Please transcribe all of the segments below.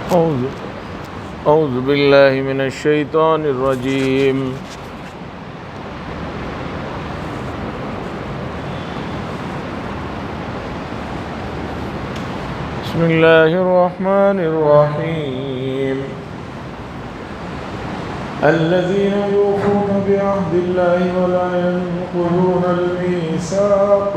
أعوذ أعوذ بالله من الشيطان الرجيم. بسم الله الرحمن الرحيم. الذين يوفون بعهد الله ولا ينقضون الميثاق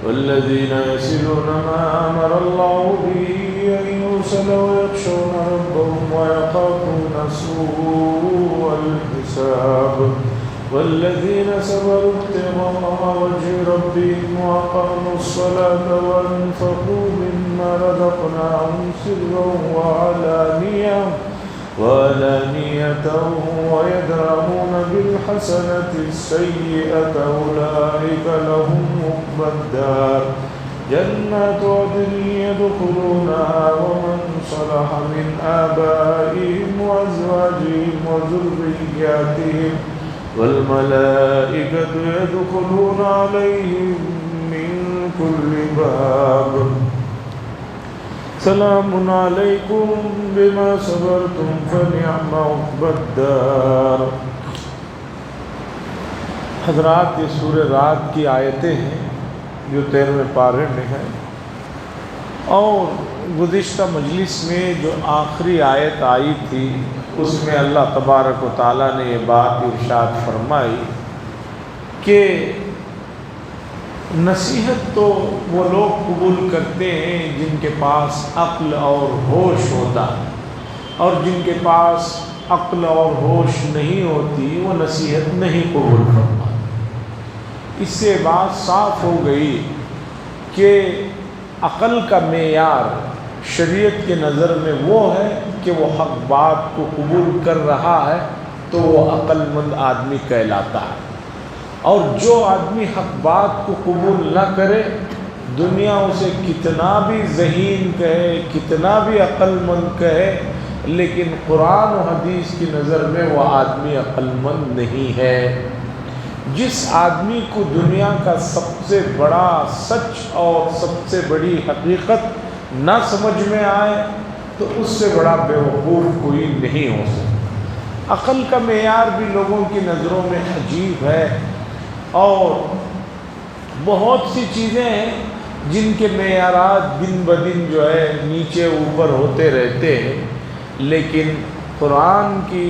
والذين يصلون ما أمر الله به أن يوصل ويخشون ربهم ويخافون سوء الحساب والذين صبروا ابتغاء وجه ربهم وأقاموا الصلاة وأنفقوا مما رزقناهم سرا وعلانية ويدرؤون بالحسنة السيئة أولئك لهم عقبى الدار جنات عدن يدخلونها ومن صلح من آبائهم وأزواجهم وذرياتهم والملائكة يدخلون عليهم من كل باب سلام علیکم بما صبرتم فنعم عقبی الدار. حضرات، یہ سورہ رات کی آیتیں ہیں جو 13ویں پارے میں ہیں، اور گزشتہ مجلس میں جو آخری آیت آئی تھی اس میں اللہ تبارک و تعالیٰ نے یہ بات ارشاد فرمائی کہ نصیحت تو وہ لوگ قبول کرتے ہیں جن کے پاس عقل اور ہوش ہوتا ہے، اور جن کے پاس عقل اور ہوش نہیں ہوتی وہ نصیحت نہیں قبول کرتا. اس سے بات صاف ہو گئی کہ عقل کا معیار شریعت کے نظر میں وہ ہے کہ وہ حق بات کو قبول کر رہا ہے تو وہ عقل مند آدمی کہلاتا ہے، اور جو آدمی حق بات کو قبول نہ کرے، دنیا اسے کتنا بھی ذہین کہے، کتنا بھی عقل مند کہے، لیکن قرآن و حدیث کی نظر میں وہ آدمی عقل مند نہیں ہے. جس آدمی کو دنیا کا سب سے بڑا سچ اور سب سے بڑی حقیقت نہ سمجھ میں آئے تو اس سے بڑا بیوقوف کوئی نہیں ہو سکتا. عقل کا معیار بھی لوگوں کی نظروں میں عجیب ہے، اور بہت سی چیزیں ہیں جن کے معیارات دن بدن جو ہے نیچے اوپر ہوتے رہتے ہیں، لیکن قرآن کی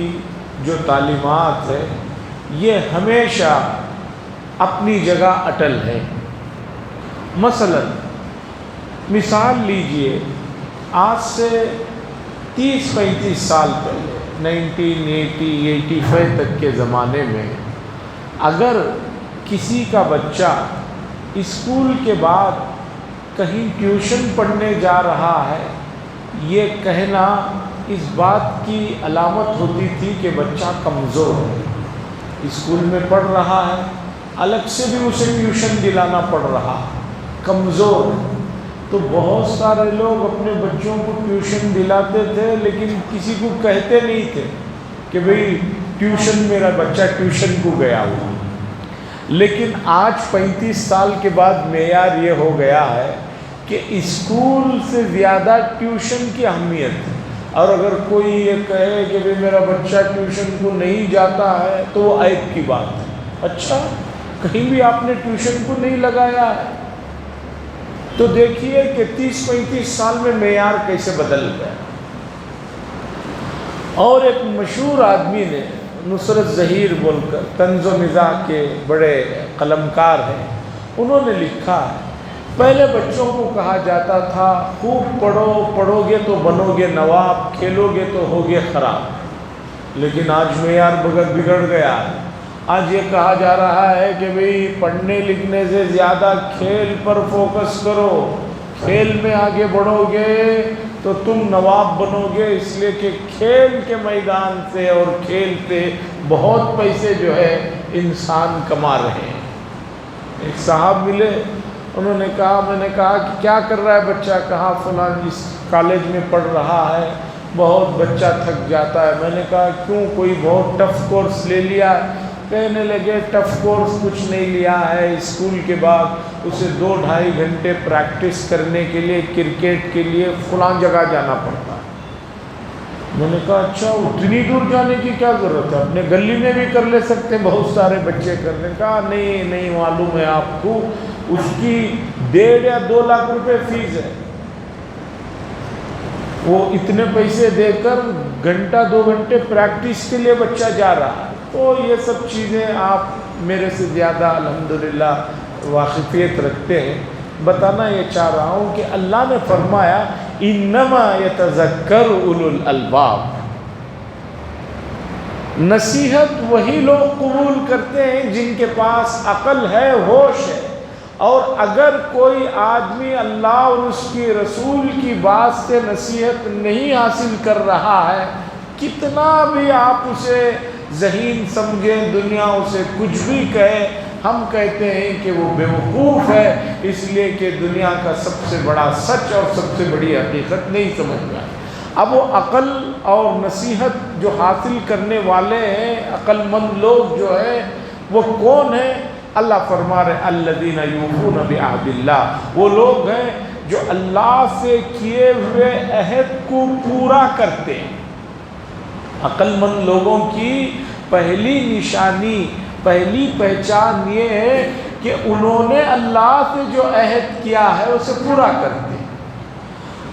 جو تعلیمات ہے یہ ہمیشہ اپنی جگہ اٹل ہے. مثال لیجئے، آج سے 30-35 سال پہلے 1980-85 تک کے زمانے میں اگر کسی کا بچہ اسکول کے بعد کہیں ٹیوشن پڑھنے جا رہا ہے، یہ کہنا اس بات کی علامت ہوتی تھی کہ بچہ کمزور ہے. اسکول میں پڑھ رہا ہے، الگ سے بھی اسے ٹیوشن دلانا پڑ رہا، کمزور ہے. تو بہت سارے لوگ اپنے بچوں کو ٹیوشن دلاتے تھے لیکن کسی کو کہتے نہیں تھے کہ بھئی ٹیوشن، میرا بچہ ٹیوشن کو گیا ہوا. لیکن آج 35 سال کے بعد معیار یہ ہو گیا ہے کہ اسکول سے زیادہ ٹیوشن کی اہمیت ہے، اور اگر کوئی یہ کہے کہ بھئی میرا بچہ ٹیوشن کو نہیں جاتا ہے تو وہ عیب کی بات ہے. اچھا، کہیں بھی آپ نے ٹیوشن کو نہیں لگایا ہے؟ تو دیکھیے کہ 30-35 سال میں معیار کیسے بدل گیا. اور ایک مشہور آدمی نے، نصرت ظہیر بول کر، طنز و مزاح کے بڑے قلمکار ہیں، انہوں نے لکھا ہے پہلے بچوں کو کہا جاتا تھا خوب پڑھو، پڑھو گے تو بنو گے نواب، کھیلو گے تو ہوگے خراب. لیکن آج معیار بگڑ گیا ہے. آج یہ کہا جا رہا ہے کہ بھئی پڑھنے لکھنے سے زیادہ کھیل پر فوکس کرو، کھیل میں آگے بڑھو گے تو تم نواب بنو گے، اس لیے کہ کھیل کے میدان سے اور کھیل پہ بہت پیسے جو ہے انسان کما رہے ہیں. ایک صاحب ملے، انہوں نے کہا، میں نے کہا کہ کیا کر رہا ہے بچہ؟ کہا فلاں اس کالج میں پڑھ رہا ہے، بہت بچہ تھک جاتا ہے. میں نے کہا کیوں، کوئی بہت ٹف کورس لے لیا؟ کہنے لگے ٹف کورس کچھ نہیں لیا ہے، اسکول کے بعد اسے 2-2.5 گھنٹے پریکٹس کرنے کے لیے کرکٹ کے لیے فلاں جگہ جانا پڑتا ہے. میں نے کہا اچھا اتنی دور جانے کی کیا ضرورت ہے، اپنے گلی میں بھی کر لے سکتے ہیں، بہت سارے بچے کرنے کا۔ نہیں معلوم ہے آپ کو، اس کی 1.5 یا 2 لاکھ روپے فیس ہے، وہ اتنے پیسے دے کر گھنٹہ 2 گھنٹے پریکٹس کے لیے بچہ جا رہا ہے۔ تو یہ سب چیزیں آپ میرے سے زیادہ الحمدللہ واقفیت رکھتے ہیں۔ بتانا یہ چاہ رہا ہوں کہ اللہ نے فرمایا انما یتذکر اولو الالباب، نصیحت وہی لوگ قبول کرتے ہیں جن کے پاس عقل ہے، ہوش ہے۔ اور اگر کوئی آدمی اللہ اور اس کی رسول کی بات سے نصیحت نہیں حاصل کر رہا ہے، کتنا بھی آپ اسے ذہین سمجھیں، دنیا اسے کچھ بھی کہے، ہم کہتے ہیں کہ وہ بیوقوف ہے، اس لیے کہ دنیا کا سب سے بڑا سچ اور سب سے بڑی حقیقت نہیں سمجھ رہا۔ اب وہ عقل اور نصیحت جو حاصل کرنے والے ہیں، عقل مند لوگ جو ہیں، وہ کون ہیں؟ اللہ فرما رہے الذین یوفون بعہد اللہ، وہ لوگ ہیں جو اللہ سے کیے ہوئے عہد کو پورا کرتے ہیں۔ عقل مند لوگوں کی پہلی نشانی، پہلی پہچان یہ ہے کہ انہوں نے اللہ سے جو عہد کیا ہے اسے پورا کرتے ہیں۔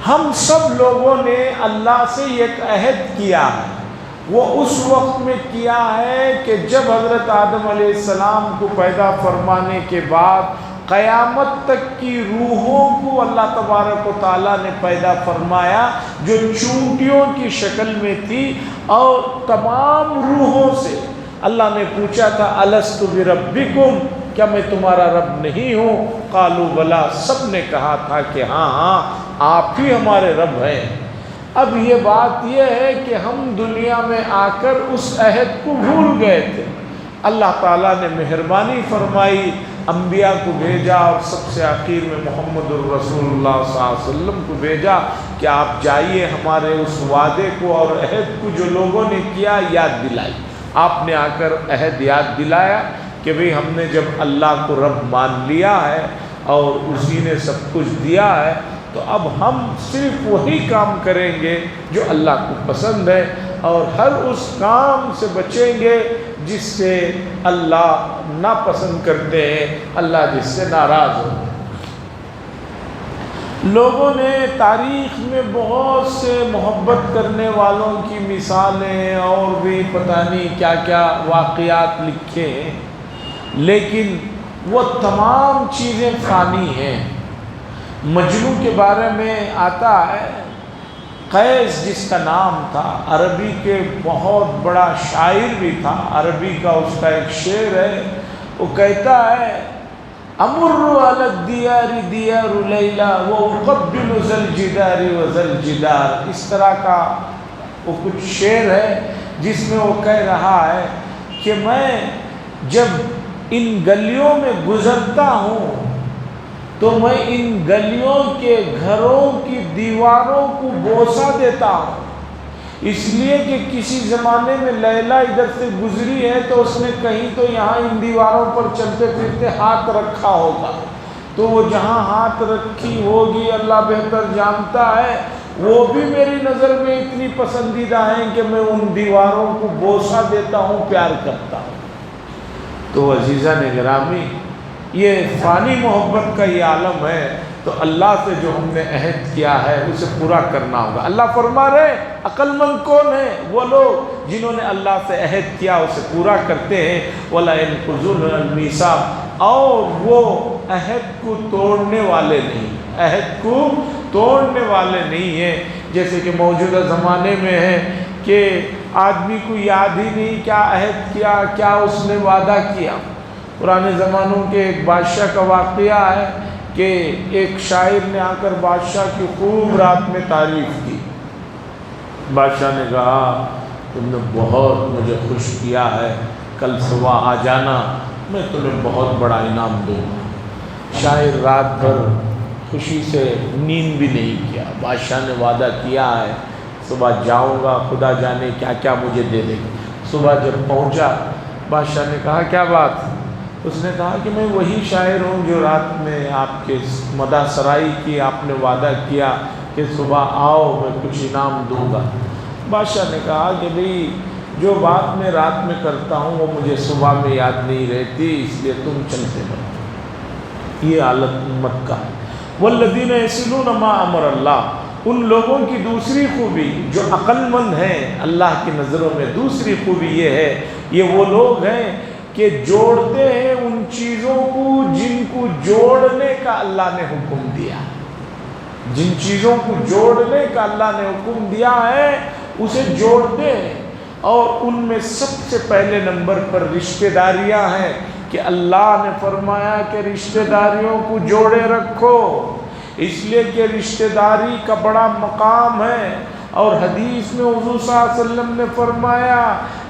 ہم سب لوگوں نے اللہ سے ایک عہد کیا ہے، وہ اس وقت میں کیا ہے کہ جب حضرت آدم علیہ السلام کو پیدا فرمانے کے بعد قیامت تک کی روحوں کو اللہ تبارک و تعالیٰ نے پیدا فرمایا، جو چونٹیوں کی شکل میں تھی، اور تمام روحوں سے اللہ نے پوچھا تھا الست بربکم، کیا میں تمہارا رب نہیں ہوں؟ قالوا بلا، سب نے کہا تھا کہ ہاں آپ ہی ہمارے رب ہیں۔ اب یہ بات یہ ہے کہ ہم دنیا میں آ کر اس عہد کو بھول گئے تھے۔ اللہ تعالیٰ نے مہربانی فرمائی، انبیاء کو بھیجا، اور سب سے آخر میں محمد الرسول اللہ صلی اللہ علیہ وسلم کو بھیجا کہ آپ جائیے ہمارے اس وعدے کو اور عہد کو جو لوگوں نے کیا یاد دلائی۔ آپ نے آ کر عہد یاد دلایا کہ بھئی ہم نے جب اللہ کو رب مان لیا ہے اور اسی نے سب کچھ دیا ہے، تو اب ہم صرف وہی کام کریں گے جو اللہ کو پسند ہے، اور ہر اس کام سے بچیں گے جس سے اللہ ناپسند کرتے ہیں، اللہ جس سے ناراض ہو۔ لوگوں نے تاریخ میں بہت سے محبت کرنے والوں کی مثالیں اور بھی پتہ نہیں کیا کیا واقعات لکھے ہیں، لیکن وہ تمام چیزیں فانی ہیں۔ مجنوں کے بارے میں آتا ہے، قیس جس کا نام تھا، عربی کے بہت بڑا شاعر بھی تھا، عربی کا اس کا ایک شعر ہے، وہ کہتا ہے امر علی الدیار دیار لیلا واقبل ذا الجدار وذا الجدار، اس طرح کا وہ کچھ شعر ہے جس میں وہ کہہ رہا ہے کہ میں جب ان گلیوں میں گزرتا ہوں تو میں ان گلیوں کے گھروں کی دیواروں کو بوسہ دیتا ہوں، اس لیے کہ کسی زمانے میں لیلا ادھر سے گزری ہے تو اس نے کہیں تو یہاں ان دیواروں پر چلتے پھرتے ہاتھ رکھا ہوگا، تو وہ جہاں ہاتھ رکھی ہوگی اللہ بہتر جانتا ہے، وہ بھی میری نظر میں اتنی پسندیدہ ہیں کہ میں ان دیواروں کو بوسہ دیتا ہوں، پیار کرتا ہوں۔ تو عزیزان گرامی، یہ فانی محبت کا یہ عالم ہے، تو اللہ سے جو ہم نے عہد کیا ہے اسے پورا کرنا ہوگا۔ اللہ فرما رہے عقل مند کون ہے؟ وہ لوگ جنہوں نے اللہ سے عہد کیا اسے پورا کرتے ہیں۔ وَلَا يَنقُضُونَ الْمِيثَاقَ، اور وہ عہد کو توڑنے والے نہیں، عہد کو توڑنے والے نہیں ہیں۔ جیسے کہ موجودہ زمانے میں ہے کہ آدمی کو یاد ہی نہیں کیا عہد کیا، کیا اس نے وعدہ کیا۔ پرانے زمانوں کے ایک بادشاہ کا واقعہ ہے کہ ایک شاعر نے آ کر بادشاہ کی خوب رات میں تعریف کی۔ بادشاہ نے کہا تم نے بہت مجھے خوش کیا ہے، کل صبح آ جانا، میں تمہیں بہت بڑا انعام دوں گا۔ شاعر رات بھر خوشی سے نیند بھی نہیں کیا، بادشاہ نے وعدہ کیا ہے صبح جاؤں گا، خدا جانے کیا کیا مجھے دے دے گا۔ صبح جب پہنچا، بادشاہ نے کہا کیا بات؟ اس نے کہا کہ میں وہی شاعر ہوں جو رات میں آپ کے مدح سرائی کی آپ نے وعدہ کیا کہ صبح آؤ میں کچھ انعام دوں گا۔ بادشاہ نے کہا کہ بھئی جو بات میں رات میں کرتا ہوں وہ مجھے صبح میں یاد نہیں رہتی، اس لیے تم چلتے بنو۔ یہ حالت امت کا ہے۔ والذین یصلون ما امر اللہ، ان لوگوں کی دوسری خوبی جو عقل مند ہیں اللہ کی نظروں میں، دوسری خوبی یہ ہے، یہ وہ لوگ ہیں کہ جوڑتے ہیں ان چیزوں کو جن کو جوڑنے کا اللہ نے حکم دیا۔ جن چیزوں کو جوڑنے کا اللہ نے حکم دیا ہے اسے جوڑتے ہیں، اور ان میں سب سے پہلے نمبر پر رشتہ داریاں ہیں کہ اللہ نے فرمایا کہ رشتہ داریوں کو جوڑے رکھو، اس لیے کہ رشتہ داری کا بڑا مقام ہے۔ اور حدیث میں حضور صلی اللہ علیہ وسلم نے فرمایا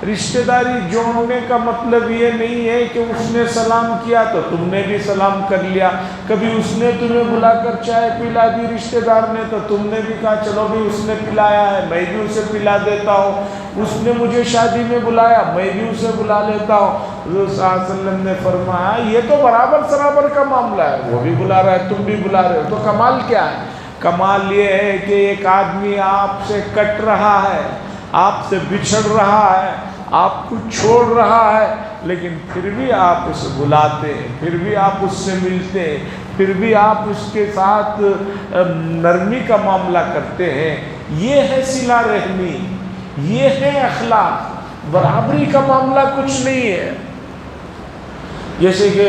رشتہ داری جوڑنے کا مطلب یہ نہیں ہے کہ اس نے سلام کیا تو تم نے بھی سلام کر لیا، کبھی اس نے تمہیں بلا کر چائے پلا دی رشتہ دار نے تو تم نے بھی کہا چلو بھی اس نے پلایا ہے میں بھی اسے پلا دیتا ہوں، اس نے مجھے شادی میں بلایا میں بھی اسے بلا لیتا ہوں۔ حضور صلی اللہ علیہ وسلم نے فرمایا یہ تو برابر سرابر کا معاملہ ہے، وہ بھی بلا رہا ہے تم بھی بلا رہے ہو، تو کمال کیا ہے؟ کمال یہ ہے کہ ایک آدمی آپ سے کٹ رہا ہے، آپ سے بچھڑ رہا ہے، آپ کو چھوڑ رہا ہے، لیکن پھر بھی آپ اسے بلاتے ہیں، پھر بھی آپ اس سے ملتے ہیں، پھر بھی آپ اس کے ساتھ نرمی کا معاملہ کرتے ہیں۔ یہ ہے صلہ رحمی، یہ ہے اخلاق۔ برابری کا معاملہ کچھ نہیں ہے۔ جیسے کہ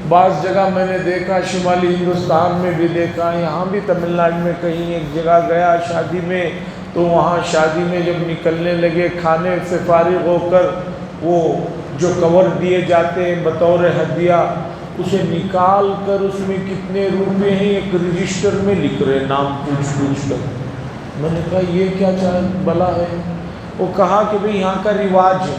بعض جگہ میں نے دیکھا، شمالی ہندوستان میں بھی دیکھا، یہاں بھی تمل ناڈو میں کہیں ایک جگہ گیا شادی میں، تو وہاں شادی میں جب نکلنے لگے کھانے سے فارغ ہو کر وہ جو کور دیے جاتے ہیں بطور ہدیہ اسے نکال کر اس میں کتنے روپے ہیں ایک رجسٹر میں لکھ رہے نام پوچھ کر۔ میں نے کہا یہ کیا بلا ہے؟ وہ کہا کہ بھئی یہاں کا رواج ہے،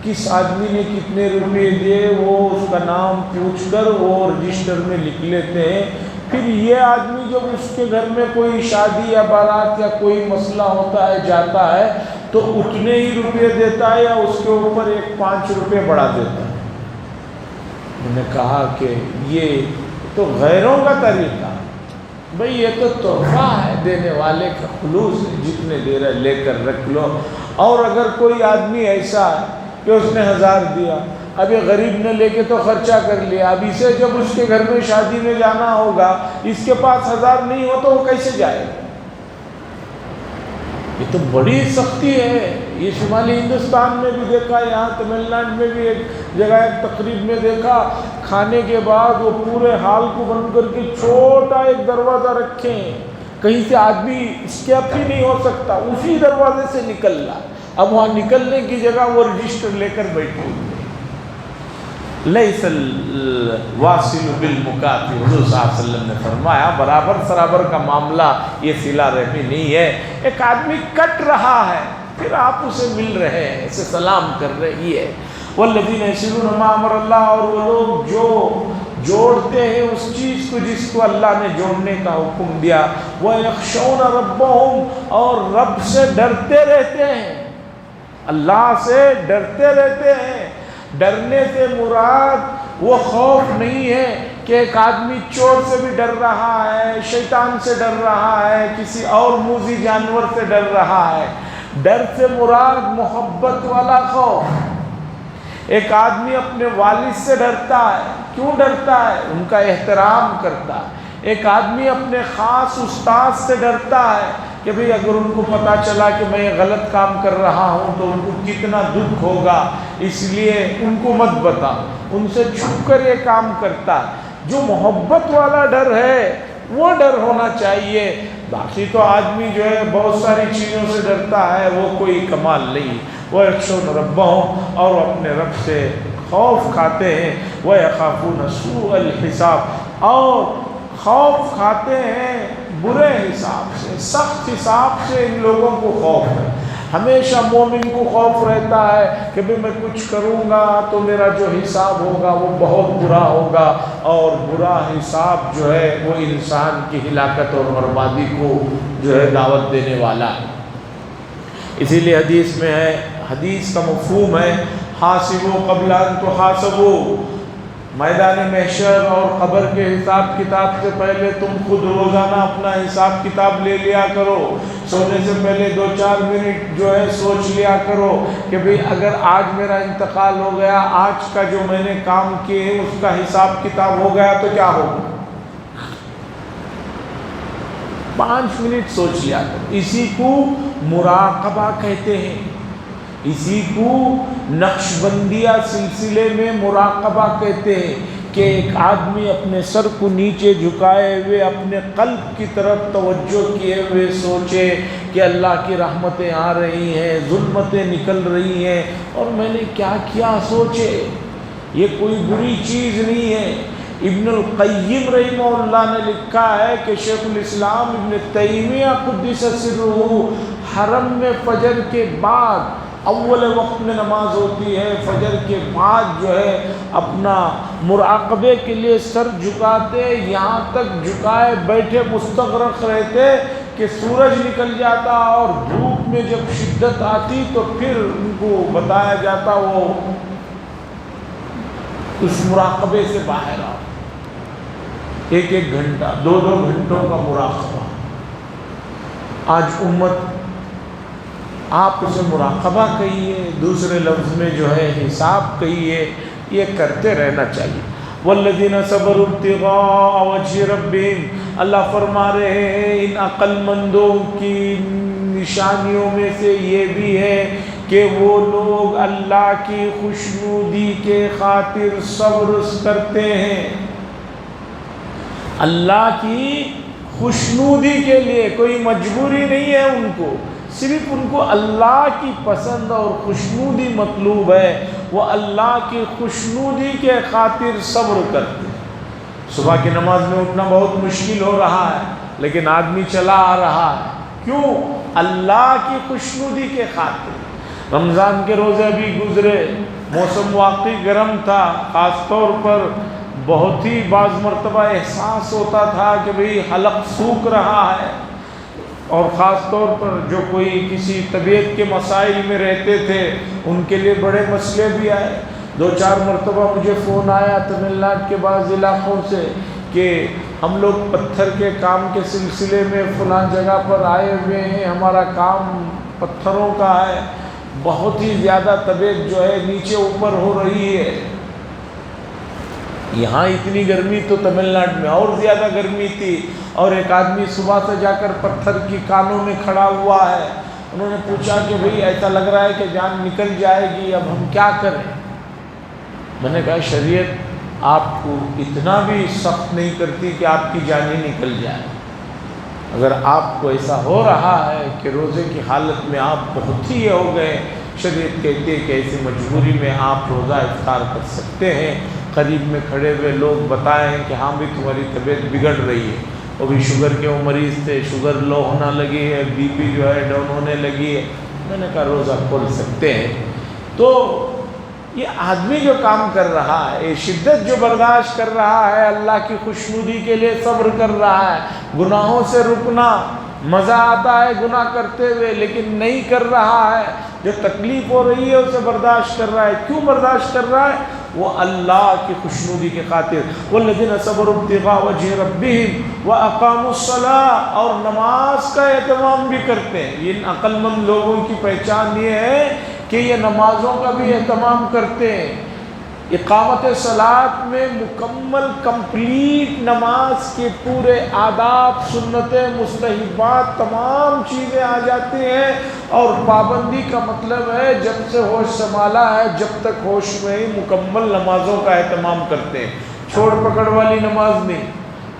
کس آدمی نے کتنے روپے دیے وہ اس کا نام پوچھ کر وہ رجسٹر میں لکھ لیتے ہیں، پھر یہ آدمی جب اس کے گھر میں کوئی شادی یا بارات یا کوئی مسئلہ ہوتا ہے جاتا ہے تو اتنے ہی روپے دیتا ہے یا اس کے اوپر 5 روپے بڑھا دیتا ہے۔ میں نے کہا کہ یہ تو غیروں کا طریقہ، بھئی یہ تو تحفہ ہے، دینے والے کا خلوص ہے، جتنے دے رہا لے کر رکھ لو۔ اور اگر کوئی آدمی ایسا ہے کہ اس نے 1000 دیا، اب یہ غریب نے لے کے تو خرچہ کر لیا، اب اسے جب اس کے گھر میں شادی میں جانا ہوگا اس کے پاس 1000 نہیں ہو تو وہ کیسے جائے؟ یہ تو بڑی سختی ہے۔ یہ شمالی ہندوستان میں بھی دیکھا، یہاں تمل ناڈو میں بھی ایک جگہ ایک تقریب میں دیکھا، کھانے کے بعد وہ پورے ہال کو بند کر کے چھوٹا ایک دروازہ رکھے ہیں، کہیں سے آدمی اسکیپ ہی نہیں ہو سکتا، اسی دروازے سے نکل رہا۔ اب وہاں نکلنے کی جگہ وہ رجسٹر لے کر بیٹھے ہوئے۔ لیس الواصل بالمکافئ، حضور صلی اللہ علیہ وسلم نے فرمایا برابر سرابر کا معاملہ یہ صلہ رحمی نہیں ہے۔ ایک آدمی کٹ رہا ہے پھر آپ اسے مل رہے ہیں، اسے سلام کر رہے ہیں، یہ ہے۔ والذین یصلون ما امر اللہ، اور وہ لوگ جو جوڑتے ہیں اس چیز کو جس کو اللہ نے جوڑنے کا حکم دیا۔ وَيَخْشَوْنَ رَبَّهُمْ، اور رب سے ڈرتے رہتے ہیں، اللہ سے ڈرتے رہتے ہیں۔ ڈرنے سے مراد وہ خوف نہیں ہے کہ ایک آدمی چور سے بھی ڈر رہا ہے، شیطان سے ڈر رہا ہے، کسی اور موذی جانور سے ڈر رہا ہے۔ ڈر سے مراد محبت والا خوف۔ ایک آدمی اپنے والد سے ڈرتا ہے، کیوں ڈرتا ہے؟ ان کا احترام کرتا ہے۔ ایک آدمی اپنے خاص استاد سے ڈرتا ہے کہ بھئی اگر ان کو پتہ چلا کہ میں یہ غلط کام کر رہا ہوں تو ان کو کتنا دکھ ہوگا، اس لیے ان کو مت بتا، ان سے چھپ کر یہ کام کرتا ہے۔ جو محبت والا ڈر ہے وہ ڈر ہونا چاہیے۔ باقی تو آدمی جو ہے بہت ساری چیزوں سے ڈرتا ہے، وہ کوئی کمال نہیں۔ وَيَخْشَوْنَ رَبَّهُمْ، اور اپنے رب سے خوف کھاتے ہیں۔ وَيَخَافُونَ سُوءَ الْحِسَابِ، اور خوف کھاتے ہیں برے حساب سے، سخت حساب سے ان لوگوں کو خوف ہے۔ ہمیشہ مومن کو خوف رہتا ہے کہ بھی میں کچھ کروں گا تو میرا جو حساب ہوگا وہ بہت برا ہوگا، اور برا حساب جو ہے وہ انسان کی ہلاکت اور بربادی کو جو ہے دعوت دینے والا ہے۔ اسی لیے حدیث میں ہے، حدیث کا مفہوم ہے حاسبوا قبل ان تحاسبوا، میدان محشر اور قبر کے حساب کتاب سے پہلے تم خود روزانہ اپنا حساب کتاب لے لیا کرو. سونے سے پہلے 2-4 منٹ جو ہے سوچ لیا کرو کہ بھئی اگر آج میرا انتقال ہو گیا، آج کا جو میں نے کام کیے ہیں اس کا حساب کتاب ہو گیا تو کیا ہوگا. 5 منٹ سوچ لیا کرو. اسی کو مراقبہ کہتے ہیں، اسی کو نقش بندیہ سلسلے میں مراقبہ کہتے ہیں کہ ایک آدمی اپنے سر کو نیچے جھکائے ہوئے اپنے قلب کی طرف توجہ کیے ہوئے سوچے کہ اللہ کی رحمتیں آ رہی ہیں، ظلمتیں نکل رہی ہیں اور میں نے کیا کیا سوچے. یہ کوئی بری چیز نہیں ہے. ابن القیم رحمہ اللہ نے لکھا ہے کہ شیخ الاسلام ابن تیمیہ قدس سرہ حرم میں فجر کے بعد اول وقت میں نماز ہوتی ہے، فجر کے بعد جو ہے اپنا مراقبے کے لیے سر جھکاتے، یہاں تک جھکائے بیٹھے مستغرق رہتے کہ سورج نکل جاتا اور دھوپ میں جب شدت آتی تو پھر ان کو بتایا جاتا وہ اس مراقبے سے باہر آؤ. 1-1 گھنٹہ 2-2 گھنٹوں کا مراقبہ. آج امت آپ اسے مراقبہ کہیے، دوسرے لفظ میں جو ہے حساب کہیے، یہ کرتے رہنا چاہیے. والذین صبروا ابتغاء وجہ ربہم، اللہ فرما رہے ہیں ان عقل مندوں کی نشانیوں میں سے یہ بھی ہے کہ وہ لوگ اللہ کی خوشنودی کے خاطر صبر کرتے ہیں. اللہ کی خوشنودی کے لیے، کوئی مجبوری نہیں ہے ان کو، صرف ان کو اللہ کی پسند اور خوشنودی مطلوب ہے. وہ اللہ کی خوشنودی کے خاطر صبر کرتے ہیں. صبح کی نماز میں اٹھنا بہت مشکل ہو رہا ہے لیکن آدمی چلا آ رہا ہے. کیوں؟ اللہ کی خوشنودی کے خاطر. رمضان کے روزے ابھی گزرے، موسم واقعی گرم تھا، خاص طور پر بہت ہی بعض مرتبہ احساس ہوتا تھا کہ بھئی حلق سوکھ رہا ہے، اور خاص طور پر جو کوئی کسی طبیعت کے مسائل میں رہتے تھے ان کے لیے بڑے مسئلے بھی آئے. 2-4 مرتبہ مجھے فون آیا تمل ناڈو کے بعض علاقوں سے کہ ہم لوگ پتھر کے کام کے سلسلے میں فلاں جگہ پر آئے ہوئے ہیں، ہمارا کام پتھروں کا ہے، بہت ہی زیادہ طبیعت جو ہے نیچے اوپر ہو رہی ہے. یہاں اتنی گرمی تو تمل ناڈو میں اور زیادہ گرمی تھی، اور ایک آدمی صبح سے جا کر پتھر کی کانوں میں کھڑا ہوا ہے. انہوں نے پوچھا کہ بھئی ایسا لگ رہا ہے کہ جان نکل جائے گی، اب ہم کیا کریں؟ میں نے کہا شریعت آپ کو اتنا بھی سخت نہیں کرتی کہ آپ کی جان ہی نکل جائے. اگر آپ کو ایسا ہو رہا ہے کہ روزے کی حالت میں آپ بہت ہی ہو گئے، شریعت کہتی ہے کہ ایسی مجبوری میں آپ روزہ افطار کر سکتے ہیں. قریب میں کھڑے ہوئے لوگ بتائیں کہ ہاں بھی تمہاری طبیعت بگڑ رہی ہے، وہ بھی شوگر کے وہ مریض تھے، شوگر لو ہونا لگی ہے، بی پی جو ہے ڈاؤن ہونے لگی ہے. میں نے کہا روزہ کھول سکتے ہیں. تو یہ آدمی جو کام کر رہا ہے، یہ شدت جو برداشت کر رہا ہے، اللہ کی خوشنودی کے لیے صبر کر رہا ہے، گناہوں سے رکنا، مزہ آتا ہے گناہ کرتے ہوئے لیکن نہیں کر رہا ہے، جو تکلیف ہو رہی ہے اسے برداشت کر رہا ہے. کیوں برداشت کر رہا ہے؟ وہ اللہ کی خوشنودی کے خاطر. والذین صبروا ابتغاء وجہ ربہم واقاموا الصلاۃ، اور نماز کا اہتمام بھی کرتے ہیں. ان عقل مند لوگوں کی پہچان یہ ہے کہ یہ نمازوں کا بھی اہتمام کرتے ہیں. اقامت صلاۃ میں مکمل کمپلیٹ نماز کے پورے آداب، سنتیں، مستحبات تمام چیزیں آ جاتی ہیں. اور پابندی کا مطلب ہے جب سے ہوش سنبھالا ہے جب تک ہوش میں ہی مکمل نمازوں کا اہتمام کرتے ہیں. چھوڑ پکڑ والی نماز نہیں.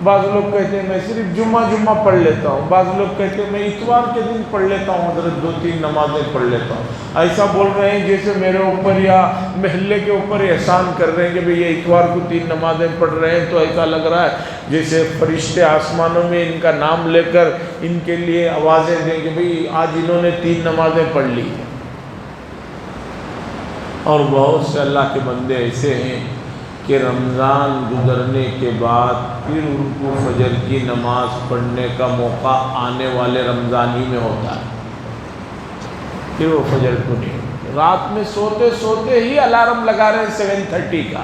بعض لوگ کہتے ہیں میں صرف جمعہ پڑھ لیتا ہوں، بعض لوگ کہتے ہیں میں اتوار کے دن پڑھ لیتا ہوں حضرت 2-3 نمازیں پڑھ لیتا ہوں. ایسا بول رہے ہیں جیسے میرے اوپر یا محلے کے اوپر احسان کر رہے ہیں کہ بھئی یہ اتوار کو 3 نمازیں پڑھ رہے ہیں. تو ایسا لگ رہا ہے جیسے فرشتے آسمانوں میں ان کا نام لے کر ان کے لیے آوازیں دیں کہ بھئی آج انہوں نے 3 نمازیں پڑھ لی. اور بہت سے اللہ کے بندے ایسے ہیں کہ رمضان گزرنے کے بعد پھر ان کو فجر کی نماز پڑھنے کا موقع آنے والے رمضان ہی میں ہوتا ہے، پھر وہ فجر کو نہیں. رات میں سوتے سوتے ہی الارم لگا رہے ہیں 7:30 کا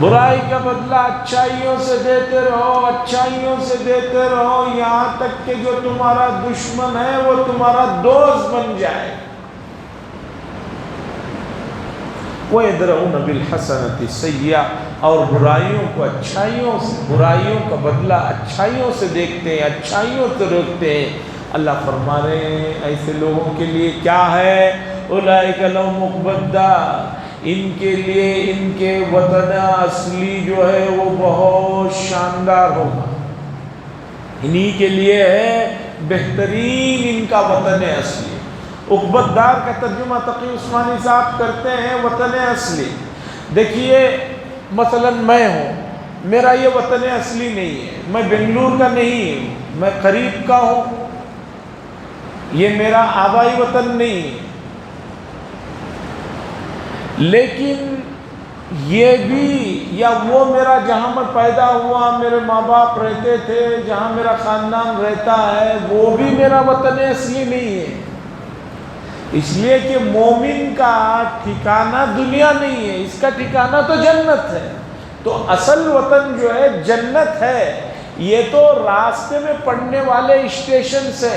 برائی کا بدلہ اچھائیوں سے دیتے رہو، اچھائیوں سے دیتے رہو، یہاں تک کہ جو تمہارا دشمن ہے وہ تمہارا دوست بن جائے۔ وَيَدْرَؤُونَ بِالْحَسَنَةِ السَّيِّئَةَ، اور برائیوں کو اچھائیوں سے، برائیوں کا بدلہ اچھائیوں سے دیکھتے ہیں، اچھائیوں سے روکتے ہیں۔ اللہ فرما رہے ہیں ایسے لوگوں کے لیے کیا ہے؟ أُولَئِكَ لَهُمْ عُقْبَى الدَّارِ، ان کے لیے ان کے وطن اصلی جو ہے وہ بہت شاندار ہوگا، انہی کے لیے ہے بہترین ان کا وطن اصلی۔ عقبہ الدار کا ترجمہ تقی عثمانی صاحب کرتے ہیں وطن اصلی۔ دیکھیے مثلا میں ہوں، میرا یہ وطن اصلی نہیں ہے، میں بنگلور کا نہیں ہوں، میں قریب کا ہوں، یہ میرا آبائی وطن نہیں ہے، لیکن یہ بھی یا وہ میرا جہاں میں پیدا ہوا، میرے ماں باپ رہتے تھے، جہاں میرا خاندان رہتا ہے، وہ بھی میرا وطن اصلی نہیں ہے۔ اس لیے کہ مومن کا ٹھکانہ دنیا نہیں ہے، اس کا ٹھکانہ تو جنت ہے۔ تو اصل وطن جو ہے جنت ہے، یہ تو راستے میں پڑنے والے اسٹیشن سے،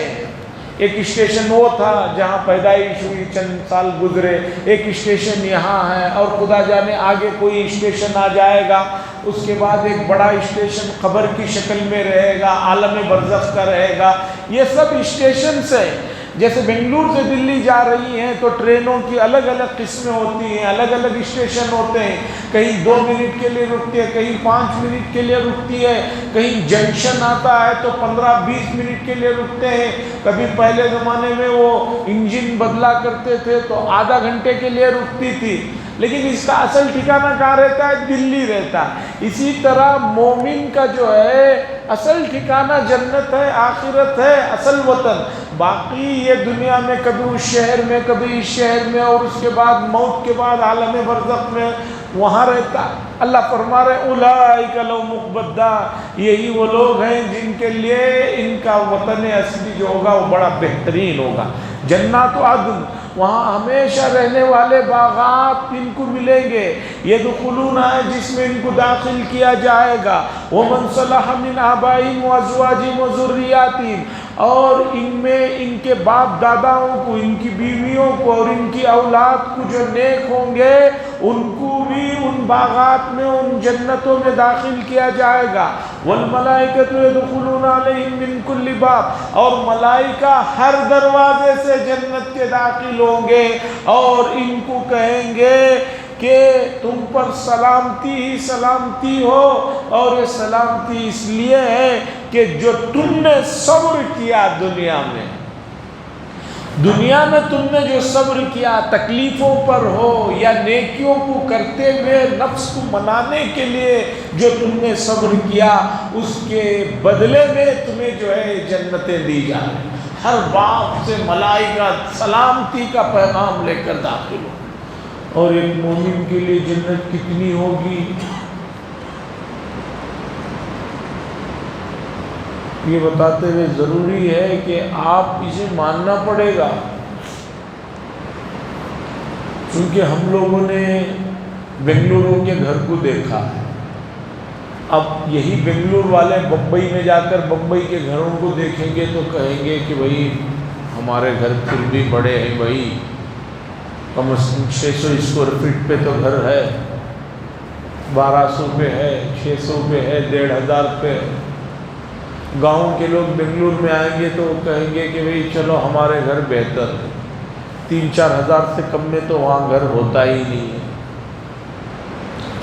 ایک اسٹیشن وہ تھا جہاں پیدائش ہوئی، چند سال گزرے، ایک اسٹیشن یہاں ہے، اور خدا جانے آگے کوئی اسٹیشن آ جائے گا، اس کے بعد ایک بڑا اسٹیشن قبر کی شکل میں رہے گا، عالم برزخ کا رہے گا۔ یہ سب اسٹیشن سے، جیسے بنگلور سے دلی جا رہی ہیں تو ٹرینوں کی الگ الگ قسمیں ہوتی ہیں، الگ الگ اسٹیشن ہوتے ہیں، کہیں 2 منٹ کے لیے رکتی ہے، کہیں 5 منٹ کے لیے رکتی ہے، کہیں جنکشن آتا ہے تو 15-20 منٹ کے لیے رکتے ہیں، کبھی پہلے زمانے میں وہ انجن بدلا کرتے تھے تو آدھا گھنٹے کے لیے رکتی تھی، لیکن اس کا اصل ٹھکانہ کہاں رہتا ہے؟ دلی رہتا ہے۔ اسی طرح مومن کا جو ہے اصل ٹھکانہ جنت ہے، آخرت ہے، اصل وطن۔ باقی یہ دنیا میں کبھی اس شہر میں، کبھی اس شہر میں، اور اس کے بعد موت کے بعد عالم برزخ میں وہاں رہتا۔ اللہ فرما رہے اولئک لہم عقبی الدار، یہی وہ لوگ ہیں جن کے لیے ان کا وطن اصلی جو ہوگا وہ بڑا بہترین ہوگا۔ جنات عدن، وہاں ہمیشہ رہنے والے باغات ان کو ملیں گے، یدخلون ہے جس میں ان کو داخل کیا جائے گا، ومن صلح من آبائہم وازواجہم وذریاتہم، اور ان میں ان کے باپ داداؤں کو، ان کی بیویوں کو اور ان کی اولاد کو جو نیک ہوں گے ان کو بھی ان باغات میں، ان جنتوں میں داخل کیا جائے گا۔ والملائکۃ یدخلون علیہم من کل باب، اور ملائکہ ہر دروازے سے جنت کے داخل ہوں گے اور ان کو کہیں گے کہ تم پر سلامتی ہی سلامتی ہو، اور یہ سلامتی اس لیے ہے کہ جو تم نے صبر کیا دنیا میں تم نے جو صبر کیا، تکلیفوں پر ہو یا نیکیوں کو کرتے ہوئے نفس کو منانے کے لیے جو تم نے صبر کیا، اس کے بدلے میں تمہیں جو ہے جنتیں دی جائیں۔ ہر باب سے ملائکہ سلامتی کا پیغام لے کر داخل ہو۔ اور ایک مومن کے لیے جنت کتنی ہوگی، یہ بتاتے ہوئے ضروری ہے کہ آپ اسے ماننا پڑے گا، کیونکہ ہم لوگوں نے بنگلوروں کے گھر کو دیکھا ہے۔ اب یہی بنگلور والے بمبئی میں جا کر بمبئی کے گھروں کو دیکھیں گے تو کہیں گے کہ بھئی ہمارے گھر پھر بھی بڑے ہیں، بھئی کم از کم 600 اسکوائر فٹ پہ تو گھر ہے، 1200 پہ ہے، 600 پہ ہے، 1500 پہ۔ گاؤں کے لوگ بنگلور میں آئیں گے تو کہیں گے کہ بھئی چلو ہمارے گھر بہتر ہے، 3-4 ہزار سے کم میں تو وہاں گھر ہوتا ہی نہیں ہے،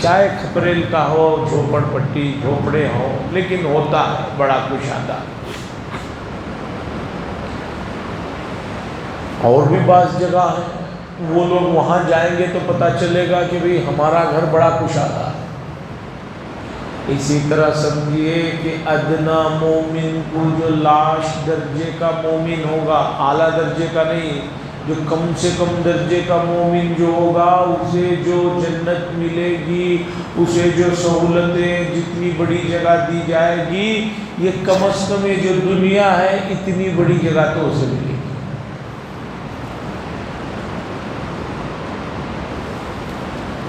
چاہے کھپریل کا ہو، جھوپڑ پٹی جھوپڑے ہوں، لیکن ہوتا ہے بڑا کشادہ۔ اور بھی بعض جگہ ہیں، وہ لوگ وہاں جائیں گے تو پتہ چلے گا کہ بھئی ہمارا گھر بڑا کشادہ ہے۔ اسی طرح سمجھیے کہ ادنا مومن کو، جو لاش درجے کا مومن ہوگا، اعلیٰ درجے کا نہیں، جو کم سے کم درجے کا مومن جو ہوگا، اسے جو جنت ملے گی، اسے جو سہولتیں، جتنی بڑی جگہ دی جائے گی، یہ کم از کم یہ جو دنیا ہے اتنی بڑی جگہ تو اسے ملے گی۔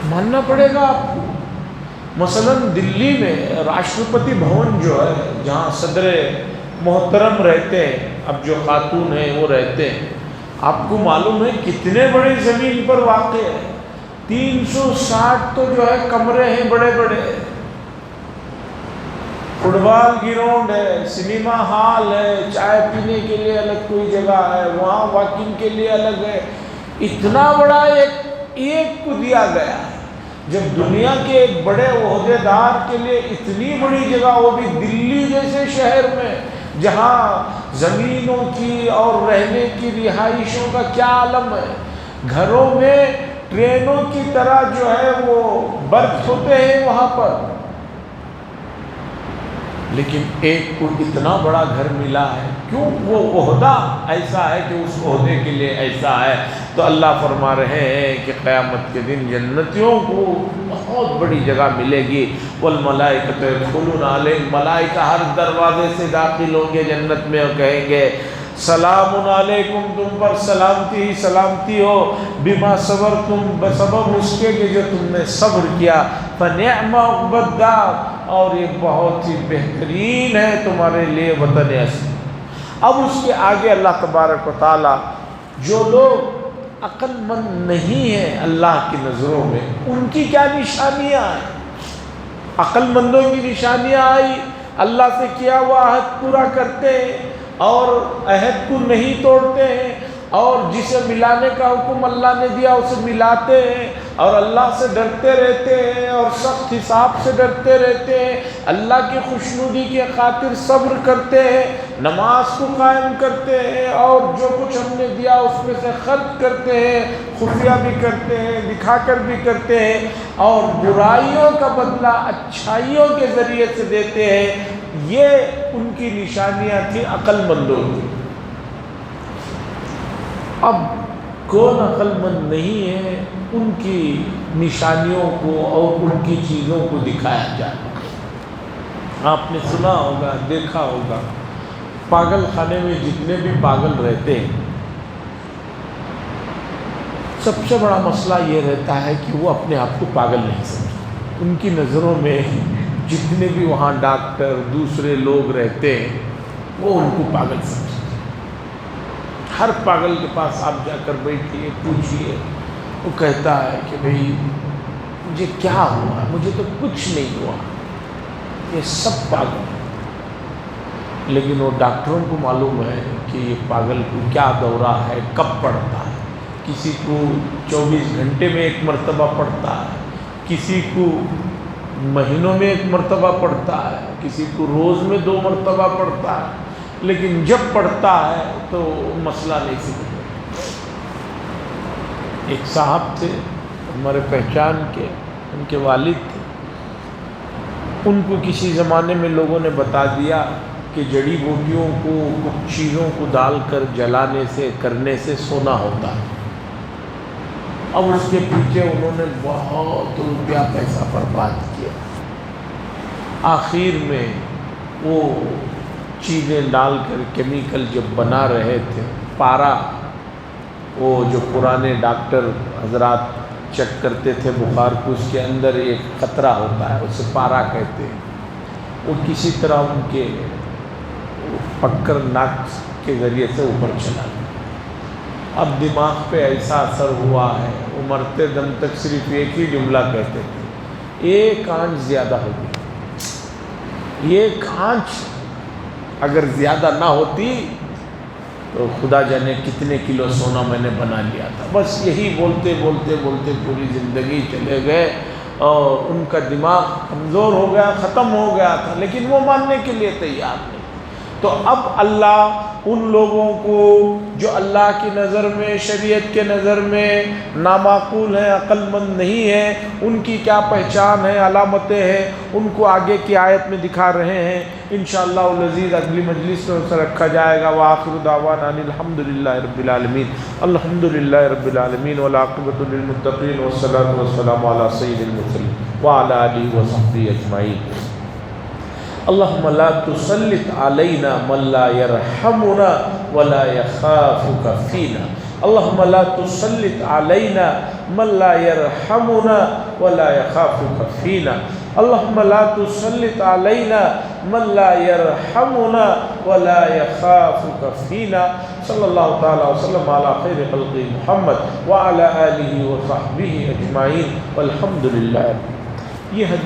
ماننا پڑے گا آپ کو۔ مثلاً دلی میں راشٹرپتی بھون جو ہے جہاں صدر محترم رہتے ہیں، اب جو خاتون ہیں وہ رہتے ہیں، آپ کو معلوم ہے کتنے بڑے زمین پر واقع ہے؟ 360 تو جو ہے کمرے ہیں بڑے بڑے، فٹ بال گراؤنڈ ہے، سنیما ہال ہے، چائے پینے کے لیے الگ کوئی جگہ ہے، وہاں واکنگ کے لیے الگ ہے، اتنا بڑا ایک کو دیا گیا ہے۔ جب دنیا کے ایک بڑے عہدے دار کے لیے اتنی بڑی جگہ، وہ بھی دلی جیسے شہر میں جہاں زمینوں کی اور رہنے کی رہائشوں کا کیا عالم ہے، گھروں میں ٹرینوں کی طرح جو ہے وہ برتھ ہوتے ہیں وہاں پر، لیکن ایک کو اتنا بڑا گھر ملا ہے، کیوں؟ وہ عہدہ ایسا ہے کہ اس عہدے کے لیے ایسا ہے۔ تو اللہ فرما رہے ہیں کہ قیامت کے دن جنتیوں کو بہت بڑی جگہ ملے گی، والملائکۃ یدخلون علیہم، ملائکہ ہر دروازے سے داخل ہوں گے جنت میں اور کہیں گے سلام علیکم، تم پر سلامتی ہی سلامتی ہو، بما صبرتم، بسبب اس کے کہ جو تم نے صبر کیا، فنعم عقبی الدار، اور یہ بہت ہی بہترین ہے تمہارے لیے وطن اصل۔ اب اس کے آگے اللہ تبارک و تعالی جو لوگ عقل مند نہیں ہیں اللہ کی نظروں میں، ان کی کیا نشانیاں ہیں؟ عقل مندوں کی نشانیاں آئی، اللہ سے کیا ہوا عہد پورا کرتے ہیں اور عہد کو نہیں توڑتے ہیں، اور جسے ملانے کا حکم اللہ نے دیا اسے ملاتے ہیں، اور اللہ سے ڈرتے رہتے ہیں اور سخت حساب سے ڈرتے رہتے ہیں، اللہ کی خوشنودی کی خاطر صبر کرتے ہیں، نماز کو قائم کرتے ہیں، اور جو کچھ ہم نے دیا اس میں سے خرچ کرتے ہیں، خفیہ بھی کرتے ہیں، دکھا کر بھی کرتے ہیں، اور برائیوں کا بدلہ اچھائیوں کے ذریعے سے دیتے ہیں۔ یہ ان کی نشانیاں تھیں عقل مندوں کی۔ اب کون عقل مند نہیں ہے، ان کی نشانیوں کو اور ان کی چیزوں کو دکھایا جائے۔ آپ نے سنا ہوگا، دیکھا ہوگا، پاگل خانے میں جتنے بھی پاگل رہتے ہیں، سب سے بڑا مسئلہ یہ رہتا ہے کہ وہ اپنے آپ کو پاگل نہیں سمجھتے۔ ان کی نظروں میں جتنے بھی وہاں ڈاکٹر دوسرے لوگ رہتے ہیں وہ ان کو پاگل سمجھتے ہیں۔ ہر پاگل کے پاس آپ جا کر بیٹھیے، پوچھیے، وہ کہتا ہے کہ بھئی مجھے کیا ہوا، مجھے تو کچھ نہیں ہوا، یہ سب پاگل ہیں۔ لیکن وہ ڈاکٹروں کو معلوم ہے کہ یہ پاگل کو کیا دورہ ہے، کب پڑتا ہے۔ کسی کو 24 گھنٹے میں ایک مرتبہ پڑتا ہے، کسی کو مہینوں میں ایک مرتبہ پڑتا ہے، کسی کو روز میں 2 مرتبہ پڑتا ہے، لیکن جب پڑھتا ہے تو مسئلہ نہیں سمجھتا۔ ایک صاحب تھے ہمارے پہچان کے، ان کے والد تھے، ان کو کسی زمانے میں لوگوں نے بتا دیا کہ جڑی بوٹیوں کو کچھ چیزوں کو ڈال کر جلانے سے کرنے سے سونا ہوتا ہے۔ اب اس کے پیچھے انہوں نے بہت روپیہ پیسہ برباد کیا، آخر میں وہ چیزیں ڈال کر کیمیکل جب بنا رہے تھے، پارا، وہ جو پرانے ڈاکٹر حضرات چیک کرتے تھے بخار کو، اس کے اندر ایک قطرہ ہوتا ہے، اسے پارا کہتے ہیں، وہ کسی طرح ان کے پکر ناک کے ذریعے سے اوپر چلا گیا۔ اب دماغ پہ ایسا اثر ہوا ہے، وہ مرتے دم تک صرف ایک ہی جملہ کہتے تھے، ایک آنچ زیادہ ہو گئی، ایک آنچ اگر زیادہ نہ ہوتی تو خدا جانے کتنے کلو سونا میں نے بنا لیا تھا۔ بس یہی بولتے بولتے بولتے پوری زندگی چلے گئے، اور ان کا دماغ کمزور ہو گیا، ختم ہو گیا تھا، لیکن وہ ماننے کے لیے تیار نہیں۔ تو اب اللہ ان لوگوں کو جو اللہ کی نظر میں، شریعت کے نظر میں نامعقول ہیں، عقل مند نہیں ہیں، ان کی کیا پہچان ہے، علامتیں ہیں، ان کو آگے کی آیت میں دکھا رہے ہیں۔ انشاءاللہ العزیز اگلی مجلس میں اسے رکھا جائے گا۔ وآخر دعوانا ان الحمدللہ رب العالمین، الحمدللہ رب العالمین، والعاقبۃ للمتقین، والصلاۃ والسلام علی سید المرسلین وعلی آلہ وصحبہ اجمعین۔ اللہم لا تسلط علینا من لا یرحمنا ولا یخافک فینا، اللہم لا تسلط علینا من لا یرحمنا ولا یخافک فینا۔ اللہم لا تسلط علینا من لا یرحمنا ولا یخافک فینا صلی اللہ تعالی وسلم علی خیر خلق محمد وعلی آلہ وصحبہ اجمعین والحمدللہ۔ یہ حدیث